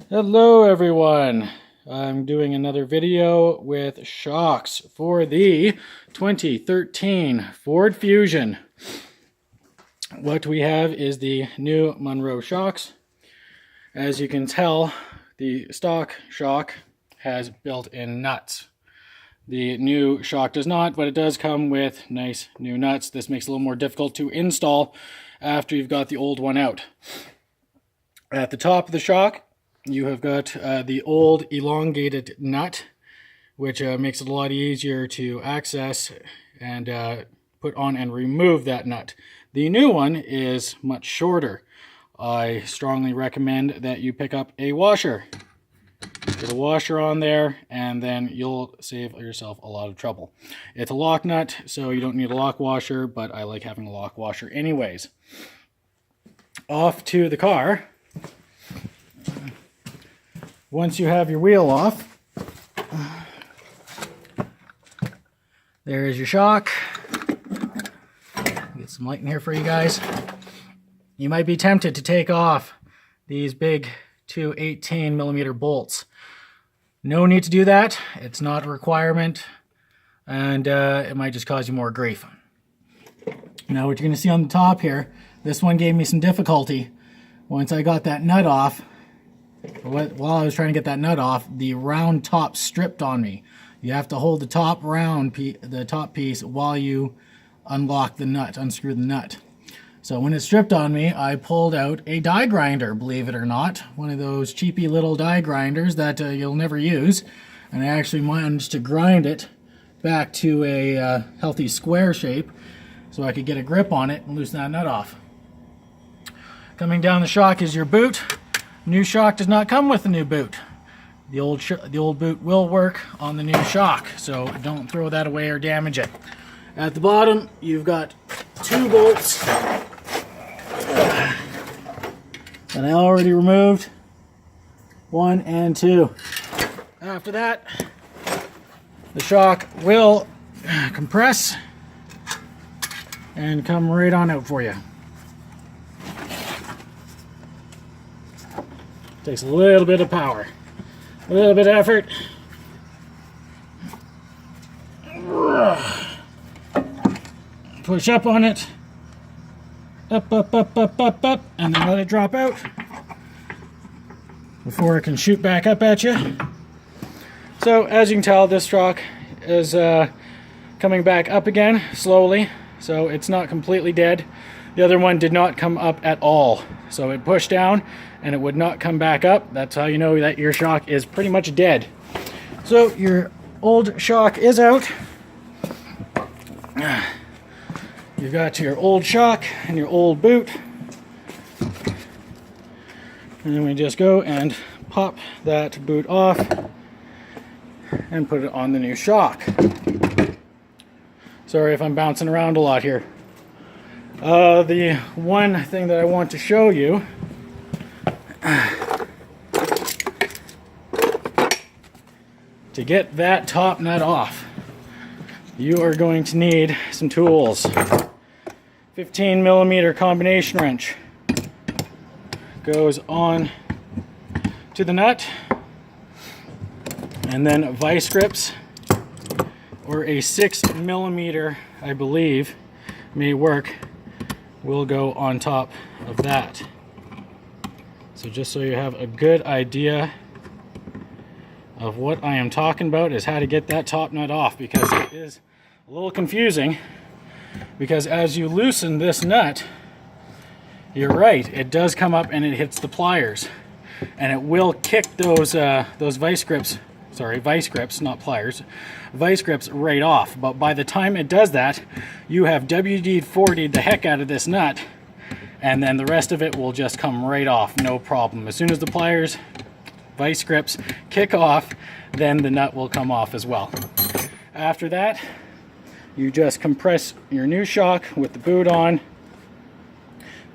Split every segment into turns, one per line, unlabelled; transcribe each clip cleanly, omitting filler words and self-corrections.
Hello everyone, I'm doing another video with shocks for the 2013 Ford Fusion. What we have is the new Monroe shocks. As you can tell, the stock shock has built-in nuts. The new shock does not, but it does come with nice new nuts. This makes it a little more difficult to install after you've got the old one out. At the top of the shock, you have got the old elongated nut, which makes it a lot easier to access and put on and remove that nut. The new one is much shorter. I strongly recommend that you pick up a washer. Get a washer on there and then you'll save yourself a lot of trouble. It's a lock nut, so you don't need a lock washer, but I like having a lock washer anyways. Off to the car. Once you have your wheel off, there is your shock. Get some light in here for you guys. You might be tempted to take off these big two 18mm bolts. No need to do that. It's not a requirement, and it might just cause you more grief. Now what you're going to see on the top here, this one gave me some difficulty. Once I got that nut off, while I was trying to get that nut off, the round top stripped on me. You have to hold the top the top piece while you unlock the nut, unscrew the nut. So when it stripped on me, I pulled out a die grinder, believe it or not. One of those cheapy little die grinders that you'll never use. And I actually managed to grind it back to a healthy square shape so I could get a grip on it and loosen that nut off. Coming down the shock is your boot. New shock does not come with the new boot. The old boot will work on the new shock, so don't throw that away or damage it. At the bottom, you've got two bolts that I already removed. 1 and 2. After that, the shock will compress and come right on out for you. Takes a little bit of power, a little bit of effort. Push up on it, up, up, up, up, up, up, and then let it drop out before it can shoot back up at you. So as you can tell, this shock is coming back up again slowly, so it's not completely dead. The other one did not come up at all. So it pushed down and it would not come back up. That's how you know that your shock is pretty much dead. So your old shock is out. You've got your old shock and your old boot. And then we just go and pop that boot off and put it on the new shock. Sorry if I'm bouncing around a lot here. The one thing that I want to show you to get that top nut off, you are going to need some tools. 15mm combination wrench goes on to the nut, and then vice grips or a 6mm, I believe, may work, will go on top of that. So just so you have a good idea of what I am talking about is how to get that top nut off, because it is a little confusing, because as you loosen this nut, you're right, it does come up and it hits the pliers, and it will kick those vice grips, not pliers, vice grips right off. But by the time it does that, you have WD-40'd the heck out of this nut, and then the rest of it will just come right off, no problem. As soon as the pliers, vice grips kick off, then the nut will come off as well. After that, you just compress your new shock with the boot on,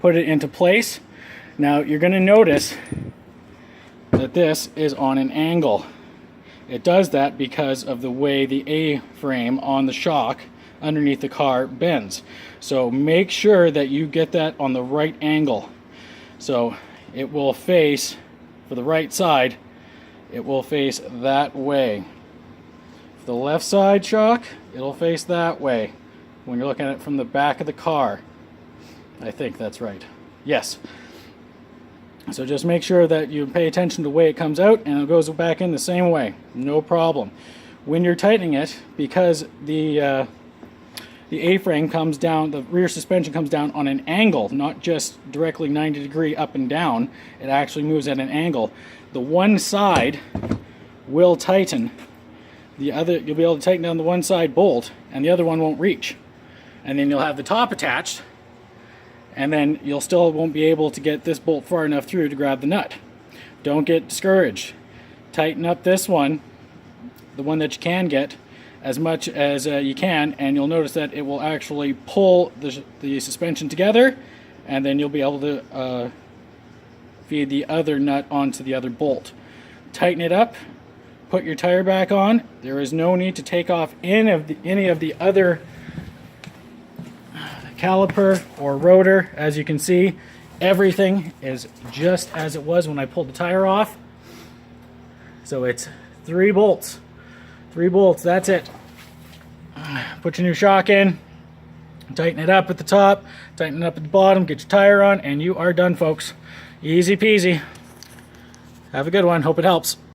put it into place. Now you're going to notice that this is on an angle. It does that because of the way the A-frame on the shock underneath the car bends. So make sure that you get that on the right angle. So it will face for the right side, it will face that way. For the left side shock, it'll face that way when you're looking at it from the back of the car. I think that's right. Yes. So just make sure that you pay attention to the way it comes out, and it goes back in the same way. No problem. When you're tightening it, because the A-frame comes down, the rear suspension comes down on an angle, not just directly 90 degree up and down. It actually moves at an angle. The one side will tighten. The other, you'll be able to tighten down the one side bolt, and the other one won't reach. And then you'll have the top attached, and then you'll still won't be able to get this bolt far enough through to grab the nut. Don't get discouraged. Tighten up this one, the one that you can get, as much as you can, and you'll notice that it will actually pull the suspension together, and then you'll be able to feed the other nut onto the other bolt. Tighten it up, put your tire back on. There is no need to take off any of the other caliper or rotor. As you can see, everything is just as it was when I pulled the tire off. So it's 3 bolts. 3 bolts, that's it. Put your new shock in, tighten it up at the top, tighten it up at the bottom, get your tire on, and you are done, folks. Easy peasy. Have a good one. Hope it helps.